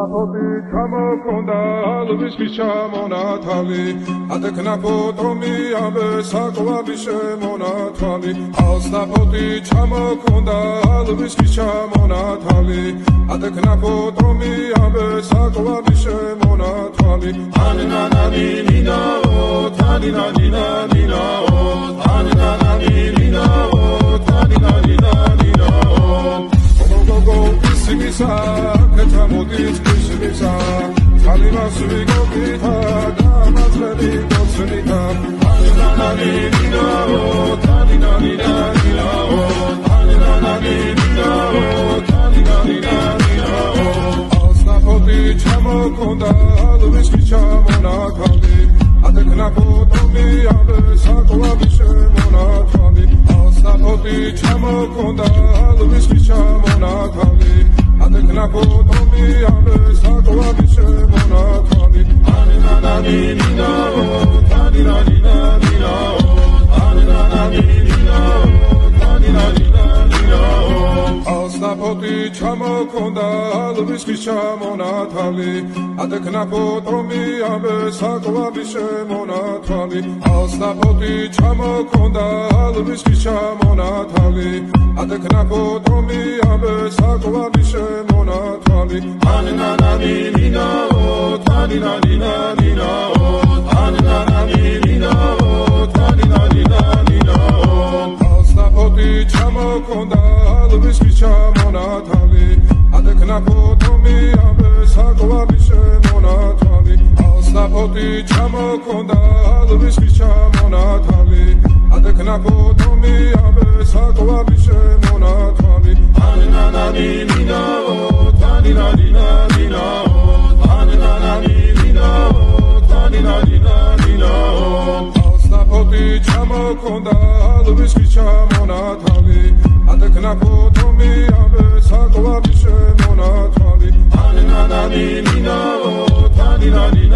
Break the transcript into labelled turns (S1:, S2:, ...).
S1: Sapoti ჩამოქონდა ალვის ჩამონათალი ატეკნა ფოტომი ამე საკვები შემონათალი ალსაპოტი ჩამოქონდა ალვის ჩამონათალი ატეკნა ფოტომი ამე საკვები შემონათალი ანანანინინაო თანინანინანინაო ანანანინინაო თანინანინანინაო გოგო ისიმისა კეთამოდის ისიმისა Alimas vigopita, damas medicosnita, anananina-o, taninanina-nina-o, anananina-o, taninanina-nina-o. Alsnapoti chamokonda, alvis chamonakali, atekna potomi abe saklavi shemonakali. Alsnapoti chamokonda, alvis chamonakali, atekna potomi abe saklavi shemonakali. Anananina-o, taninanina-nina-o, anananina-o, taninanina-nina-o. Alsnapoti chamokonda, alvis chamonakali, atekna potomi abe saklavi shemonakali. Alsnapoti chamokonda, alvis chamonakali, atekna potomi abe saklavi shemonakali. Anananina-o, taninanina-nina-o, anananina-o, taninanina-nina-o. Alsnapoti chamokonda, alvis chamonakali, atekna potomi abe saklavi shemonakali. Alsnapoti chamokonda, alvis chamonakali, atekna potomi abe saklavi shemonakali. Anananina-o, taninanina-nina-o, anananina-o, taninanina-nina-o. Alsnapoti chamokonda, alvis chamonakali, atekna potomi abe saklavi shemonakali. Anananina-o, taninanina-o.